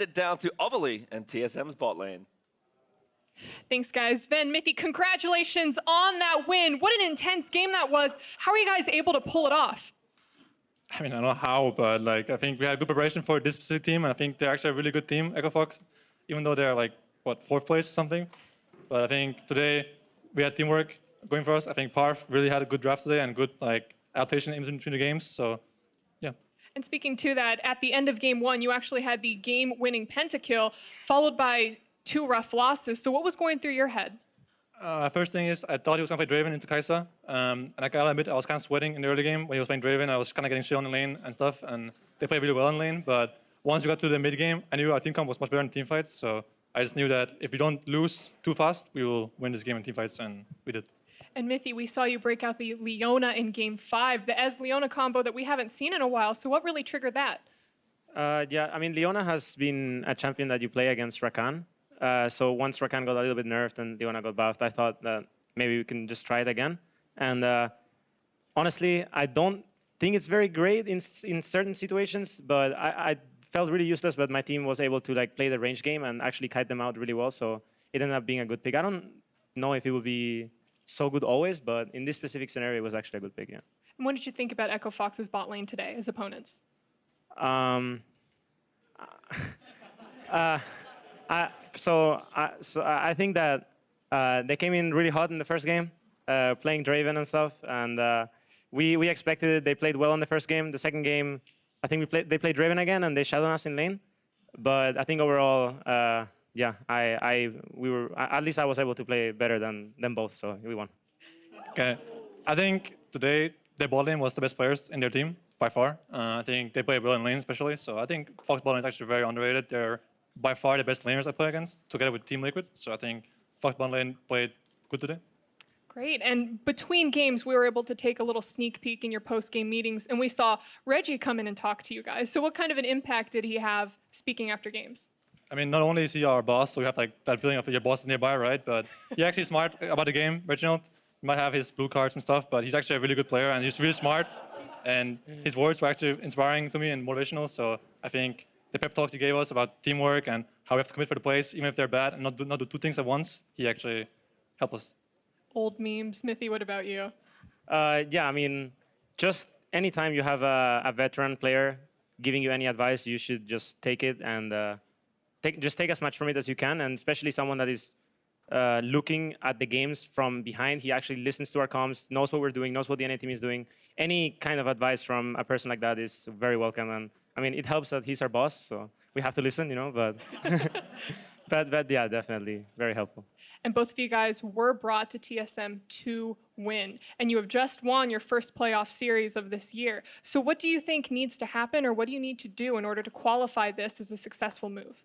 it down to Overly and TSM's bot lane. Thanks, guys. Ben, Mithy, congratulations on that win. What an intense game that was. How are you guys able to pull it off? I mean, I don't know how, but like I think we had good preparation for this specific team, and I think they're actually a really good team, Echo Fox, even though they're like, what, 4th place or something. But I think today we had teamwork going for us. I think Parf really had a good draft today and good like adaptation in between the games, so yeah. And speaking to that, at the end of game 1, you actually had the game-winning pentakill, followed by 2 rough losses. So what was going through your head? First thing is, I thought he was going to play Draven into Kai'Sa. And I gotta admit, I was kind of sweating in the early game when he was playing Draven. I was kind of getting shit on the lane and stuff, and they played really well in lane. But once we got to the mid game, I knew our team comp was much better in team fights. So I just knew that if we don't lose too fast, we will win this game in team fights, and we did. And Mithy, we saw you break out the Leona in game 5, the Ez-Leona combo that we haven't seen in a while. So what really triggered that? Yeah, I mean, Leona has been a champion that you play against Rakan. So once Rakan got a little bit nerfed and Leona got buffed, I thought that maybe we can just try it again. And honestly, I don't think it's very great in certain situations, but I felt really useless, but my team was able to like play the range game and actually kite them out really well, so it ended up being a good pick. I don't know if it would be so good always, but in this specific scenario, it was actually a good pick, yeah. And what did you think about Echo Fox's bot lane today as opponents? So I think that they came in really hot in the first game, playing Draven and stuff, and we expected it. They played well in the first game. The second game, I think they played Draven again, and they shadowed us in lane. But I think overall, yeah, at least I was able to play better than them both, so we won. Okay, I think today their bot lane was the best players in their team by far. I think they played well in lane especially, so I think Fox bot lane is actually very underrated. They're by far the best laners I play against, together with Team Liquid. So I think Fox bot lane played good today. Great, and between games, we were able to take a little sneak peek in your post-game meetings, and we saw Reggie come in and talk to you guys. So what kind of an impact did he have speaking after games? I mean, not only is he our boss, so we have like that feeling of your boss is nearby, right? But he's actually smart about the game, Reginald. He might have his blue cards and stuff, but he's actually a really good player, and he's really smart. And his words were actually inspiring to me and motivational, so I think the pep talks he gave us about teamwork and how we have to commit for the plays, even if they're bad, and not do 2 things at once, he actually helped us. Old memes. Mithy, what about you? Yeah, I mean, just anytime you have a veteran player giving you any advice, you should just take it and just take as much from it as you can, and especially someone that is looking at the games from behind. He actually listens to our comms, knows what we're doing, knows what the NA team is doing. Any kind of advice from a person like that is very welcome, and I mean, it helps that he's our boss, so we have to listen, you know, but but yeah, definitely very helpful. And both of you guys were brought to TSM to win, and you have just won your first playoff series of this year. So what do you think needs to happen, or what do you need to do in order to qualify this as a successful move?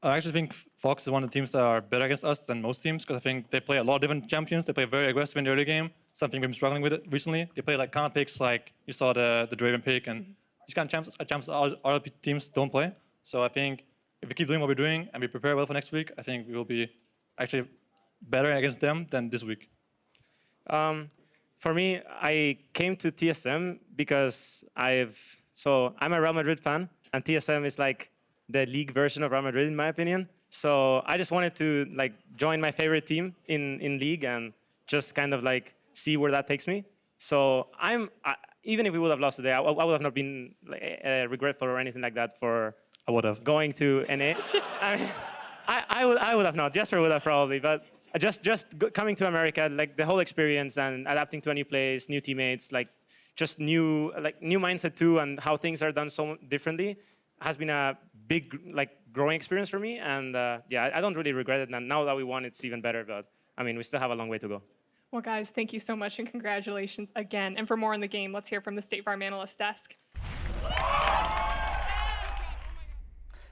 I actually think Fox is one of the teams that are better against us than most teams, because I think they play a lot of different champions. They play very aggressive in the early game, something we've been struggling with recently. They play like counter picks, like you saw the Draven pick, and these kind of champs other teams don't play. So I think if we keep doing what we're doing and we prepare well for next week, I think we will be actually better against them than this week. For me, I came to TSM because I'm a Real Madrid fan, and TSM is like the league version of Real Madrid, in my opinion. So I just wanted to like join my favorite team in league and just kind of like see where that takes me. So even if we would have lost today, I would have not been regretful or anything like that for going to NA. I mean, I would have not. Jesper would have probably, but just coming to America, like the whole experience and adapting to a new place, new teammates, like just new mindset too, and how things are done so differently, has been a big like growing experience for me. And yeah, I don't really regret it. And now that we won, it's even better. But I mean, we still have a long way to go. Well, guys, thank you so much and congratulations again. And for more on the game, let's hear from the State Farm Analyst desk.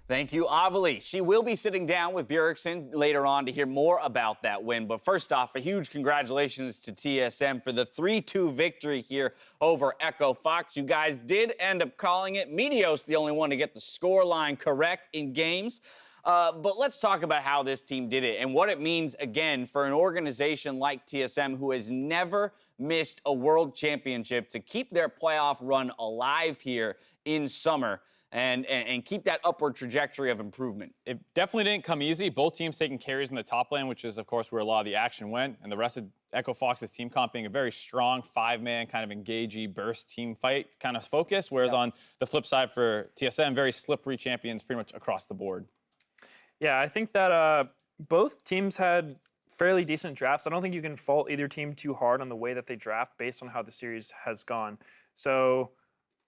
Thank you, Avali. She will be sitting down with Bjergsen later on to hear more about that win. But first off, a huge congratulations to TSM for the 3-2 victory here over Echo Fox. You guys did end up calling it. Meteos the only one to get the scoreline correct in games. But let's talk about how this team did it and what it means, again, for an organization like TSM who has never missed a world championship to keep their playoff run alive here in summer. and keep that upward trajectory of improvement. It definitely didn't come easy. Both teams taking carries in the top lane, which is, of course, where a lot of the action went, and the rest of Echo Fox's team comp being a very strong 5-man kind of engagey burst team fight kind of focus, whereas on the flip side for TSM, very slippery champions pretty much across the board. Yeah, I think that both teams had fairly decent drafts. I don't think you can fault either team too hard on the way that they draft based on how the series has gone. So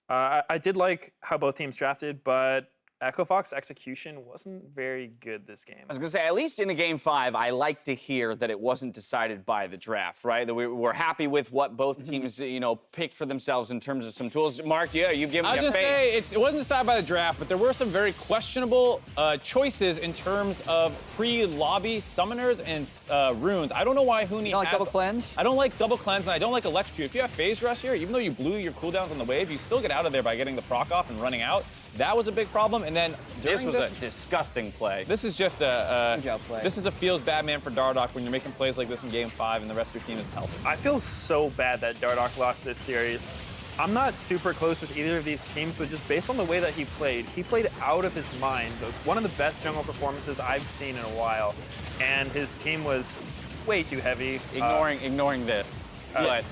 I did like how both teams drafted, but Echo Fox execution wasn't very good this game. I was going to say, at least in a game 5, I like to hear that it wasn't decided by the draft, right? That we were happy with what both teams, you know, picked for themselves in terms of some tools. Mark, yeah, you've given me a I was going to say, it wasn't decided by the draft, but there were some very questionable choices in terms of pre-lobby summoners and runes. I don't know why Huni You don't like double cleanse? I don't like double cleanse, and I don't like electrocute. If you have phase rush here, even though you blew your cooldowns on the wave, you still get out of there by getting the proc off and running out. That was a big problem, and then This was a disgusting play. This is just this is a feels bad man for Dardoch when you're making plays like this in game 5 and the rest of your team is healthy. I feel so bad that Dardoch lost this series. I'm not super close with either of these teams, but just based on the way that he played out of his mind. One of the best jungle performances I've seen in a while, and his team was way too heavy. Ignoring this, but.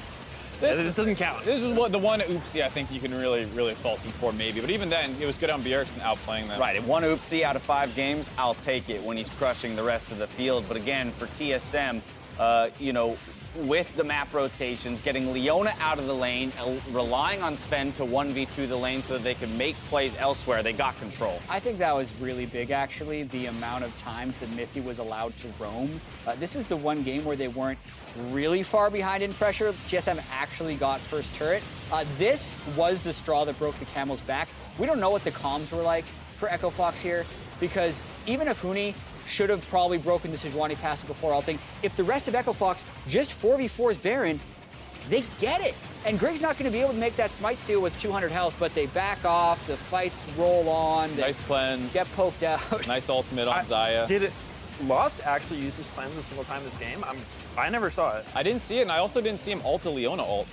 This doesn't count. This was the one oopsie I think you can really fault him for, maybe. But even then, it was good on Bjergsen outplaying them. Right, and one oopsie out of 5 games, I'll take it when he's crushing the rest of the field. But again, for TSM, you know, with the map rotations, getting Leona out of the lane, relying on Sven to 1v2 the lane so that they could make plays elsewhere, they got control. I think that was really big, actually, the amount of times that Miffy was allowed to roam. This is the one game where they weren't really far behind in pressure. TSM actually got first turret. This was the straw that broke the camel's back. We don't know what the comms were like for Echo Fox here, because even if Huni should have probably broken the Sejuani passive before ulting, if the rest of Echo Fox just 4v4s Baron, they get it. And Grig's not going to be able to make that smite steal with 200 health, but they back off, the fights roll on. Nice cleanse. Get poked out. Nice ultimate on Xayah. Did Lost actually use his cleanse a single time this game? I never saw it. I didn't see it, and I also didn't see him ult a Leona ult,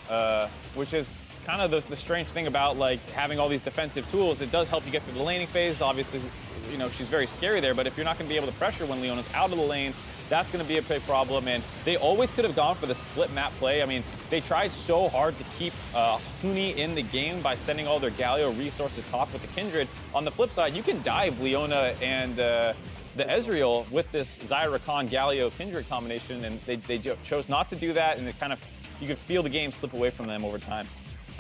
which is kind of the strange thing about like having all these defensive tools. It does help you get through the laning phase. Obviously, you know, she's very scary there, but if you're not going to be able to pressure when Leona's out of the lane, that's going to be a big problem. And they always could have gone for the split map play. I mean, they tried so hard to keep Huni in the game by sending all their Galio resources top with the Kindred. On the flip side, you can dive Leona and the Ezreal with this Xayah Rakan Galio Kindred combination, and they chose not to do that, and it kind of, you could feel the game slip away from them over time.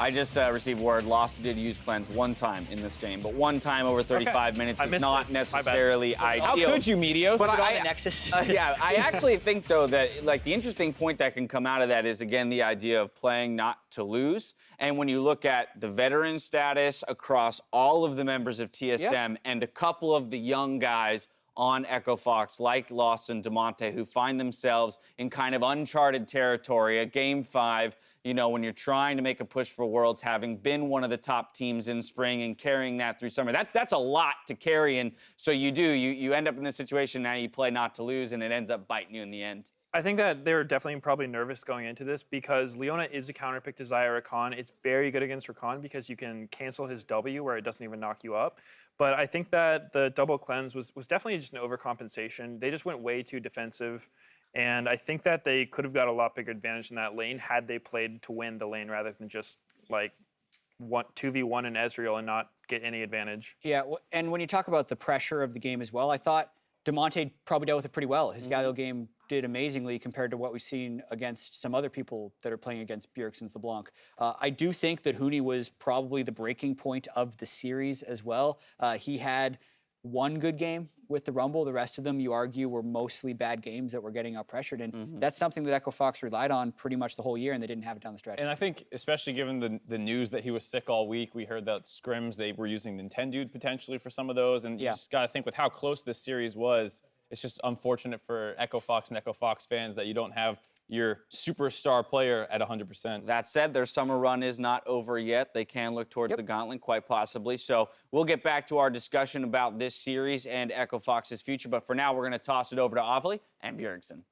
I just received word Lost did use cleanse one time in this game, but one time over 35 minutes is not necessarily ideal. How could you, Medios? But Nexus. Yeah, I actually think, though, that like the interesting point that can come out of that is, again, the idea of playing not to lose. And when you look at the veteran status across all of the members of TSM and a couple of the young guys on Echo Fox, like Lost and Demonte, who find themselves in kind of uncharted territory, a game 5, you know, when you're trying to make a push for Worlds, having been one of the top teams in spring and carrying that through summer. That's a lot to carry, and so you end up in this situation now, you play not to lose, and it ends up biting you in the end. I think that they're definitely probably nervous going into this because Leona is a counterpick to Xayah Rakan. It's very good against Rakan because you can cancel his W where it doesn't even knock you up. But I think that the double cleanse was definitely just an overcompensation. They just went way too defensive. And I think that they could have got a lot bigger advantage in that lane had they played to win the lane rather than just like 2v1 in Ezreal and not get any advantage. Yeah, and when you talk about the pressure of the game as well, I thought Demonte probably dealt with it pretty well. His Galio game did amazingly compared to what we've seen against some other people that are playing against Bjergsen's LeBlanc. I do think that Huni was probably the breaking point of the series as well. He had one good game with the Rumble. The rest of them, you argue, were mostly bad games that were getting out pressured. And that's something that Echo Fox relied on pretty much the whole year, and they didn't have it down the stretch. And I think, especially given the news that he was sick all week, we heard that scrims, they were using Nintendude potentially for some of those. And you just got to think with how close this series was, it's just unfortunate for Echo Fox and Echo Fox fans that you don't have your superstar player at 100%. That said, their summer run is not over yet. They can look towards the gauntlet quite possibly. So we'll get back to our discussion about this series and Echo Fox's future. But for now, we're going to toss it over to Avli and Bjergsen.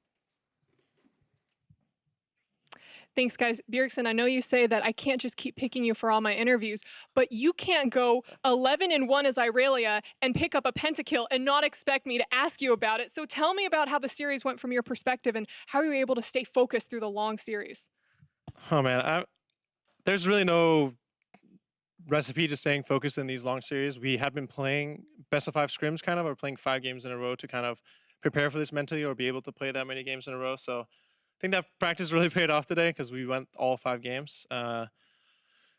Thanks, guys. Bjergsen, I know you say that I can't just keep picking you for all my interviews, but you can't go 11-1 as Irelia and pick up a pentakill and not expect me to ask you about it. So tell me about how the series went from your perspective and how you were able to stay focused through the long series. Oh man, there's really no recipe to staying focused in these long series. We had been playing best of 5 scrims kind of, or playing 5 games in a row to kind of prepare for this mentally or be able to play that many games in a row. So I think that practice really paid off today because we went all 5 games.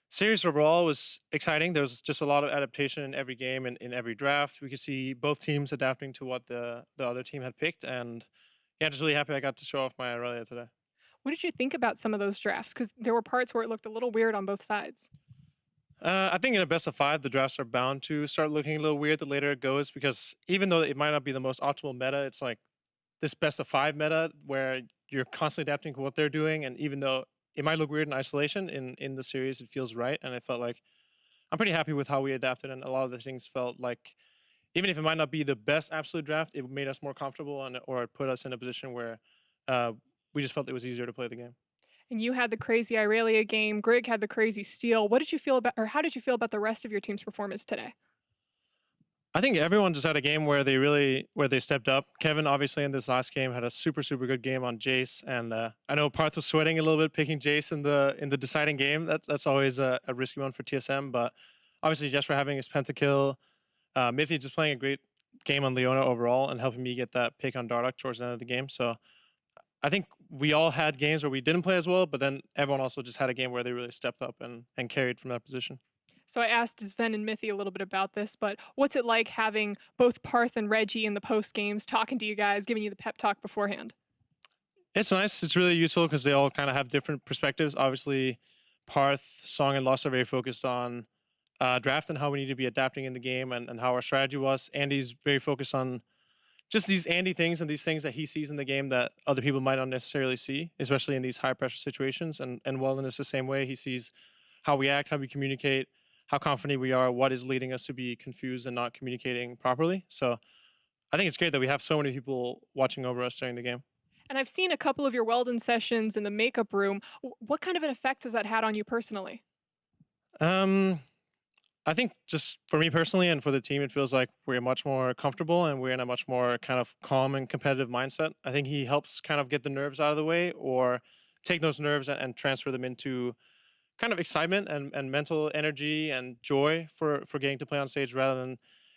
Series overall was exciting. There was just a lot of adaptation in every game and in every draft. We could see both teams adapting to what the other team had picked. And yeah, just really happy I got to show off my Irelia today. What did you think about some of those drafts? Because there were parts where it looked a little weird on both sides. I think in a best of 5, the drafts are bound to start looking a little weird the later it goes because even though it might not be the most optimal meta, it's like this best of 5 meta where you're constantly adapting to what they're doing. And even though it might look weird in isolation, in the series, it feels right. And I felt like I'm pretty happy with how we adapted. And a lot of the things felt like, even if it might not be the best absolute draft, it made us more comfortable or it put us in a position where we just felt it was easier to play the game. And you had the crazy Irelia game. Grig had the crazy steal. What did you feel about, or how did you feel about the rest of your team's performance today? I think everyone just had a game where they stepped up. Kevin, obviously, in this last game had a super good game on Jace, and I know Parth was sweating a little bit picking Jace in the deciding game. That's always a risky one for TSM, but obviously Jesper having his pentakill, Mithy just playing a great game on Leona overall and helping me get that pick on Dardoch towards the end of the game. So I think we all had games where we didn't play as well, but then everyone also just had a game where they really stepped up and carried from that position. So I asked Sven and Mithy a little bit about this, but what's it like having both Parth and Reggie in the post games talking to you guys, giving you the pep talk beforehand? It's nice. It's really useful because they all kind of have different perspectives. Obviously, Parth, Song, and Lost are very focused on draft and how we need to be adapting in the game and how our strategy was. Andy's very focused on just these Andy things and these things that he sees in the game that other people might not necessarily see, especially in these high pressure situations. And Weldon is the same way. He sees how we act, how we communicate, how confident we are, what is leading us to be confused and not communicating properly. So I think it's great that we have so many people watching over us during the game. And I've seen a couple of your Weldon sessions in the makeup room. What kind of an effect has that had on you personally? I think just for me personally and for the team, it feels like we're much more comfortable and we're in a much more kind of calm and competitive mindset. I think he helps kind of get the nerves out of the way or take those nerves and transfer them into kind of excitement and mental energy and joy for getting to play on stage rather than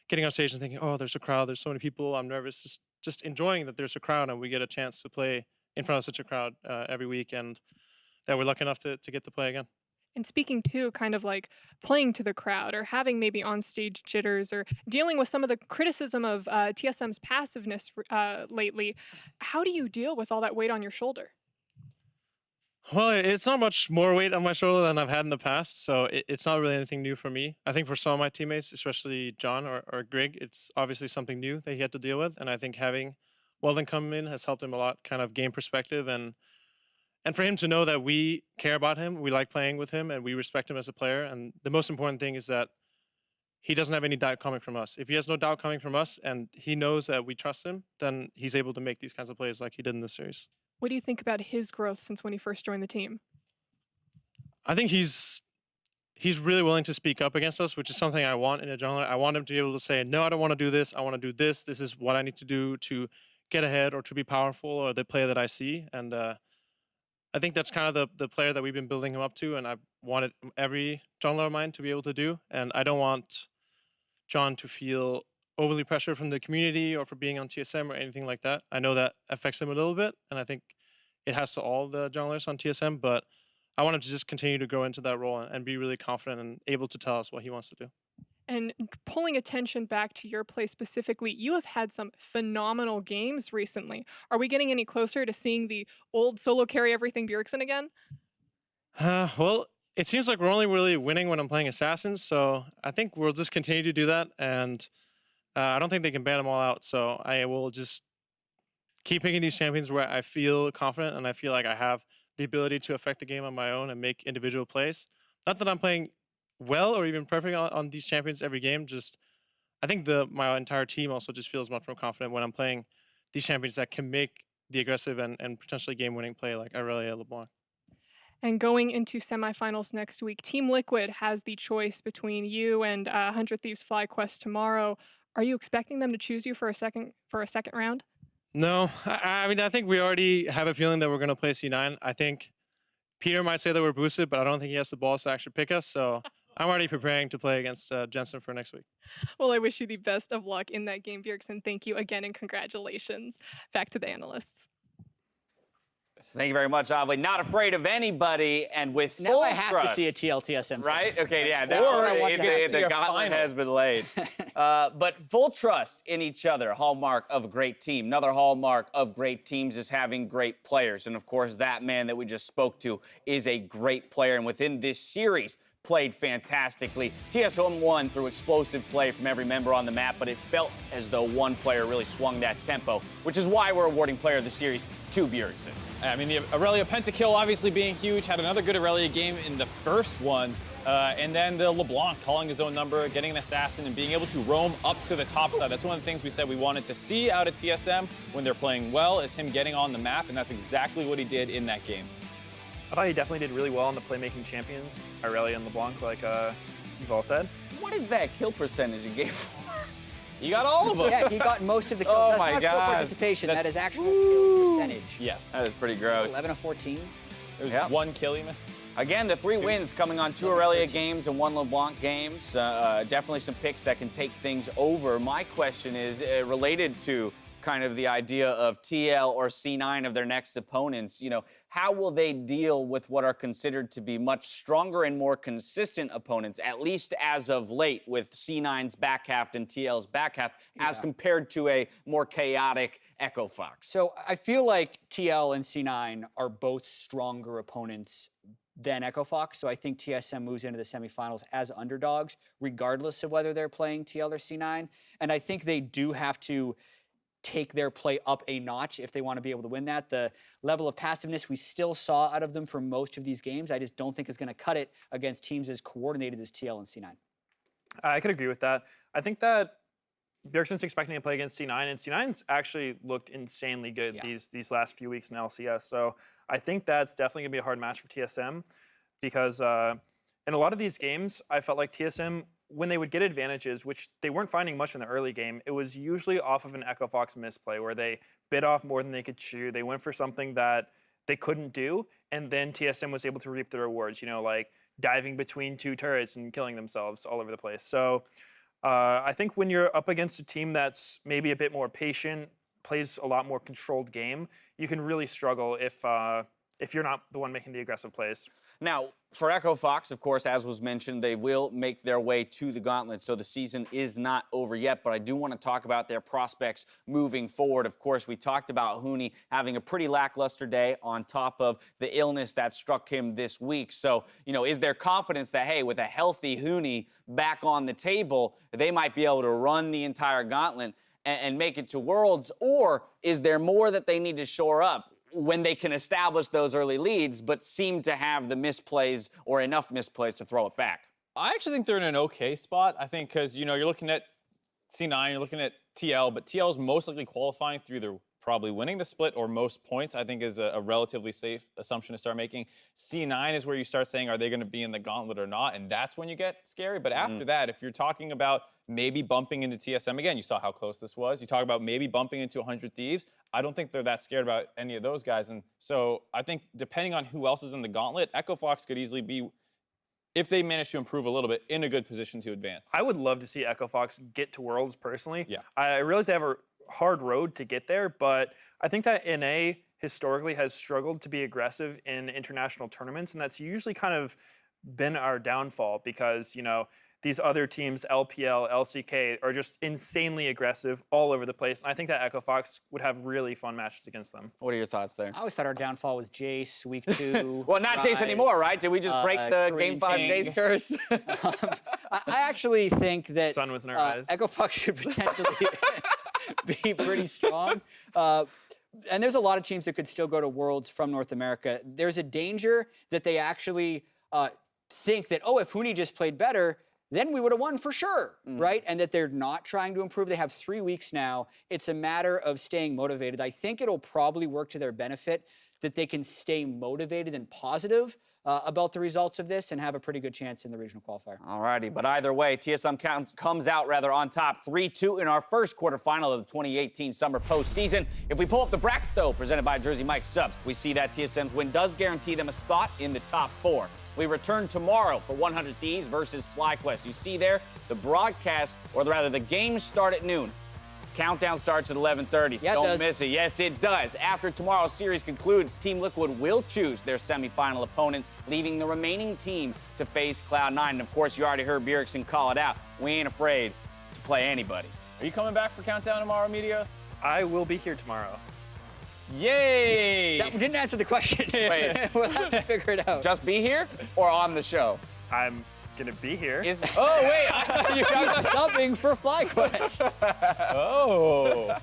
getting on stage and thinking, oh, there's a crowd, there's so many people, I'm nervous. Just enjoying that there's a crowd and we get a chance to play in front of such a crowd every week and that we're lucky enough to get to play again. And speaking to kind of like playing to the crowd or having maybe on-stage jitters or dealing with some of the criticism of TSM's passiveness lately, how do you deal with all that weight on your shoulder? Well, it's not much more weight on my shoulder than I've had in the past, so it's not really anything new for me. I think for some of my teammates, especially John or Grig, it's obviously something new that he had to deal with, and I think having Weldon come in has helped him a lot, kind of game perspective, and for him to know that we care about him, we like playing with him, and we respect him as a player, and the most important thing is that he doesn't have any doubt coming from us. If he has no doubt coming from us, and he knows that we trust him, then he's able to make these kinds of plays like he did in this series. What do you think about his growth since when he first joined the team? I think he's really willing to speak up against us, which is something I want in a jungler. I want him to be able to say, no, I don't want to do this. I want to do this. This is what I need to do to get ahead or to be powerful or the player that I see. And I think that's kind of the player that we've been building him up to. And I wanted every jungler of mine to be able to do. And I don't want John to feel overly pressured from the community or for being on TSM or anything like that. I know that affects him a little bit, and I think it has to all the junglers on TSM, but I want him to just continue to grow into that role and be really confident and able to tell us what he wants to do. And pulling attention back to your play specifically, you have had some phenomenal games recently. Are we getting any closer to seeing the old solo carry everything Bjergsen again? Well, it seems like we're only really winning when I'm playing Assassins, so I think we'll just continue to do that, and I don't think they can ban them all out, so I will just keep picking these champions where I feel confident and I feel like I have the ability to affect the game on my own and make individual plays. Not that I'm playing well or even perfect on these champions every game, just I think my entire team also just feels much more confident when I'm playing these champions that can make the aggressive and potentially game-winning play like Irelia LeBlanc. And going into semifinals next week, Team Liquid has the choice between you and 100 Thieves FlyQuest tomorrow. Are you expecting them to choose you for a second round? No, I mean, I think we already have a feeling that we're going to play C9. I think Peter might say that we're boosted, but I don't think he has the balls to actually pick us. So I'm already preparing to play against Jensen for next week. Well, I wish you the best of luck in that game, Bjergsen. Thank you again and congratulations. Back to the analysts. Thank you very much, Avli. Not afraid of anybody, and with Now full I have trust, to see a TSM. right? Okay, yeah. Or I want If to have to the gauntlet has been laid. But full trust in each other, hallmark of a great team. Another hallmark of great teams is having great players. And of course, that man that we just spoke to is a great player. And within this series, played fantastically. TSM won through explosive play from every member on the map, but it felt as though one player really swung that tempo, which is why we're awarding Player of the Series to Bjergsen. I mean, the Aurelia pentakill obviously being huge, had another good Aurelia game in the first one, and then the LeBlanc calling his own number, getting an assassin, and being able to roam up to the top side. That's one of the things we said we wanted to see out of TSM when they're playing well, is him getting on the map, and that's exactly what he did in that game. I thought he definitely did really well on the Playmaking champions, Aurelia and LeBlanc, like you've all said. What is that kill percentage you gave for? You got all of them. Yeah, he got most of the kills. Oh That's my not kill God. participation. That's- That is actual kill percentage. Yes. That is pretty gross. 11 of 14. There was Yeah. one kill he missed. Again, the 3 wins coming on 2 Aurelia games and 1 LeBlanc games. Definitely some picks that can take things over. My question is related to kind of the idea of TL or C9 of their next opponents. You know, how will they deal with what are considered to be much stronger and more consistent opponents, at least as of late, with C9's back half and TL's back half, as compared to a more chaotic Echo Fox? So I feel like TL and C9 are both stronger opponents than Echo Fox. So I think TSM moves into the semifinals as underdogs, regardless of whether they're playing TL or C9. And I think they do have to take their play up a notch if they want to be able to win that. The level of passiveness we still saw out of them for most of these games, I just don't think is going to cut it against teams as coordinated as TL and C9. I could agree with that. I think that Bjergsen's expecting to play against C9, and C9's actually looked insanely good these last few weeks in LCS. So I think that's definitely going to be a hard match for TSM because in a lot of these games, I felt like TSM, when they would get advantages, which they weren't finding much in the early game, it was usually off of an Echo Fox misplay where they bit off more than they could chew. They went for something that they couldn't do, and then TSM was able to reap the rewards, you know, like diving between 2 turrets and killing themselves all over the place. So I think when you're up against a team that's maybe a bit more patient, plays a lot more controlled game, you can really struggle if you're not the one making the aggressive plays. Now, for Echo Fox, of course, as was mentioned, they will make their way to the gauntlet, so the season is not over yet, but I do want to talk about their prospects moving forward. Of course, we talked about Huni having a pretty lackluster day on top of the illness that struck him this week. So, you know, is there confidence that, hey, with a healthy Huni back on the table, they might be able to run the entire gauntlet and make it to Worlds, or is there more that they need to shore up when they can establish those early leads, but seem to have the misplays or enough misplays to throw it back? I actually think they're in an okay spot. I think because, you know, you're looking at C9, you're looking at TL, but TL is most likely qualifying through either probably winning the split or most points, I think is a relatively safe assumption to start making. C9 is where you start saying, are they going to be in the gauntlet or not? And that's when you get scary. But after that, if you're talking about maybe bumping into TSM again, you saw how close this was. You talk about maybe bumping into 100 Thieves. I don't think they're that scared about any of those guys. And so I think depending on who else is in the gauntlet, Echo Fox could easily be, if they manage to improve a little bit, in a good position to advance. I would love to see Echo Fox get to Worlds personally. Yeah. I realize they have a hard road to get there, but I think that NA historically has struggled to be aggressive in international tournaments, and that's usually kind of been our downfall because, you know, these other teams, LPL, LCK, are just insanely aggressive all over the place. And I think that Echo Fox would have really fun matches against them. What are your thoughts there? I always thought our downfall was Jace, week 2. Well, not Jace anymore, right? Did we just break the Game 5 Jace curse? I actually think that Sun was in our eyes. Echo Fox could potentially be pretty strong. And there's a lot of teams that could still go to Worlds from North America. There's a danger that they actually think that, oh, if Huni just played better, then we would have won for sure, right? And that they're not trying to improve. They have 3 weeks now. It's a matter of staying motivated. I think it'll probably work to their benefit that they can stay motivated and positive about the results of this and have a pretty good chance in the regional qualifier. All righty, but either way, TSM comes out on top 3-2 in our first quarterfinal of the 2018 Summer postseason. If we pull up the bracket, though, presented by Jersey Mike Subs, we see that TSM's win does guarantee them a spot in the top 4. We return tomorrow for 100 Thieves versus FlyQuest. You see there, the broadcast, or rather the games start at noon. Countdown starts at 11:30, so don't miss it. Yes, it does. After tomorrow's series concludes, Team Liquid will choose their semifinal opponent, leaving the remaining team to face Cloud9. And of course, you already heard Bjergsen call it out. We ain't afraid to play anybody. Are you coming back for Countdown tomorrow, Meteos? I will be here tomorrow. Yay! That didn't answer the question. Wait. We'll have to figure it out. Just be here or on the show? I'm gonna be here. Oh, wait. You guys subbing for FlyQuest. Oh.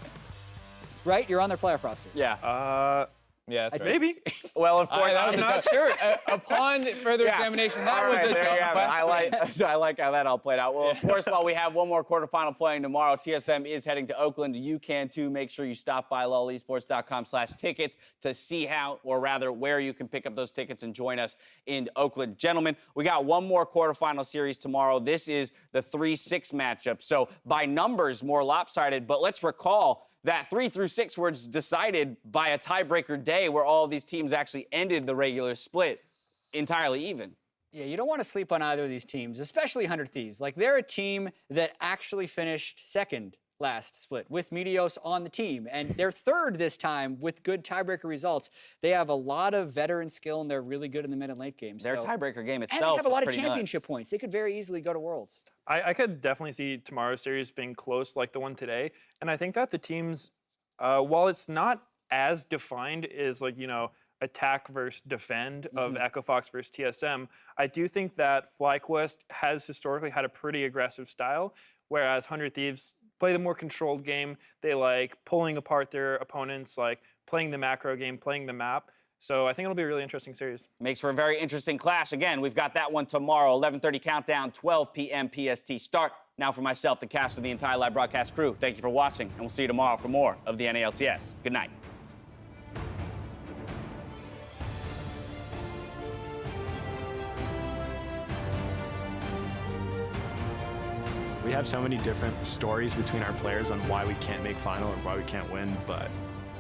Right? You're on their playoff roster. Yeah. Yeah, that's right. Maybe. Well, of course, I'm not sure. Upon further examination, that was a there you dumb have it. question. I like how that all played out. Well, of course, while we have one more quarterfinal playing tomorrow, TSM is heading to Oakland. You can too. Make sure you stop by lolesports.com/tickets to see how, or rather, where you can pick up those tickets and join us in Oakland. Gentlemen, we got one more quarterfinal series tomorrow. This is the 3-6 matchup. So by numbers, more lopsided, but let's recall that 3 through 6 were decided by a tiebreaker day where all of these teams actually ended the regular split entirely even. Yeah, you don't want to sleep on either of these teams, especially 100 Thieves. Like, they're a team that actually finished second last split with Meteos on the team, and they're third this time with good tiebreaker results. They have a lot of veteran skill, and they're really good in the mid and late games. Their tiebreaker game itself, and they have a lot of pretty championship nuts. points. They could very easily go to Worlds. I could definitely see tomorrow's series being close like the one today. And I think that the teams, while it's not as defined as, like, you know, attack versus defend of Echo Fox versus TSM, I do think that FlyQuest has historically had a pretty aggressive style, whereas 100 Thieves play the more controlled game. They like pulling apart their opponents, like playing the macro game, playing the map. So I think it'll be a really interesting series. Makes for a very interesting clash. Again, we've got that one tomorrow, 11:30 countdown, 12 p.m. PST start. Now for myself, the cast of the entire live broadcast crew, thank you for watching, and we'll see you tomorrow for more of the NA LCS. Good night. We have so many different stories between our players on why we can't make final or why we can't win, but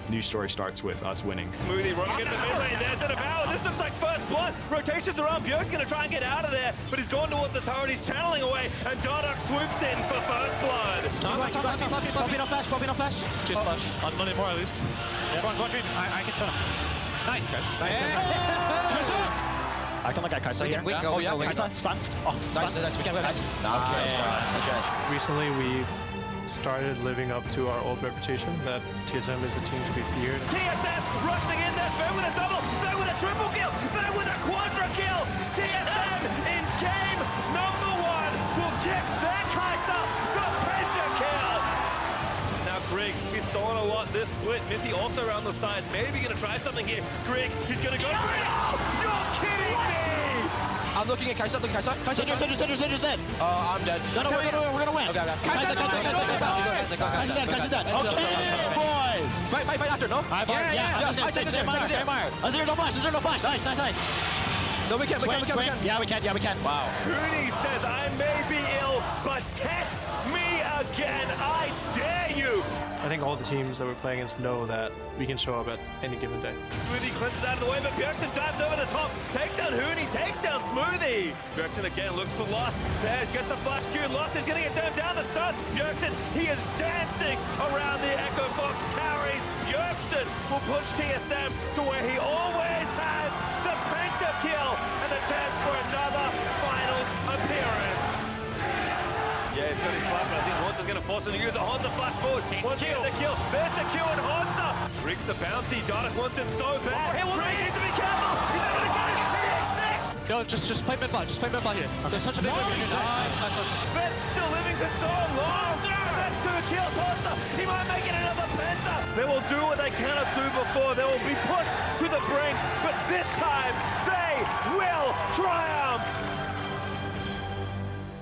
new story starts with us winning. Smoothie running into the mid lane. There's the devour. This looks like first blood. Rotations around. Bjergsen's going to try and get out of there, but he's gone towards the turret. He's channeling away, and Dardock swoops in for first blood. Popping off flash. Just flash. On money more at least. Yeah. Go on, Dream. I can stun him. Nice, guys. Nice. I can look at Kai'Sa here. Kai'Sa, stun. Oh, nice. We can win. Nice. Okay. Recently, we've started living up to our old reputation that TSM is a team to be feared. TSM rushing in there. Spare with a double. Spare with a triple kill. Spare with a quadra kill. TSM in game number 1 will kick their Kai'Sa the pentakill. Now Greg, he's stolen a lot this split. Mithy also around the side. Maybe going to try something here. Greg, he's going to go. You're kidding me! I'm looking at Kai'Sa. Kai'Sa, dead. I'm dead. No, we're gonna win. Okay. Kai'Sa's dead. Okay, boys. Fight after, no? Yeah. Azir, no flash. Nice. No, we can. Yeah, we can. Wow. Huni says, I may be ill, but test me again. I dare you. I think all the teams that we're playing against know that we can show up at any given day. Smoothie cleanses out of the way, but Bjergsen dives over the top. Takes down Huni, takes down Smoothie. Bjergsen again looks for Lost. There, gets the flash Q. Lost is going to get turned down the stun. Bjergsen, he is dancing around the Echo Fox carries. Bjergsen will push TSM to where he always has, the pentakill, and the chance for another finals appearance. Yeah, he's got his flash, but I think Honza's going to force him to use a Honza flash forward. Wants to get the kill. There's the Q and Honza. Rigs the bouncy. Dardock wants him so bad. Rick needs to be careful. He's able to get it. 6-6. No, just play mid bot. Just play mid bot here. There's such a big win. Nice. Fed still living for so long. That's 2 kills. Honza. He might make it another penta. They will do what they cannot do before. They will be pushed to the brink, but this time they will triumph.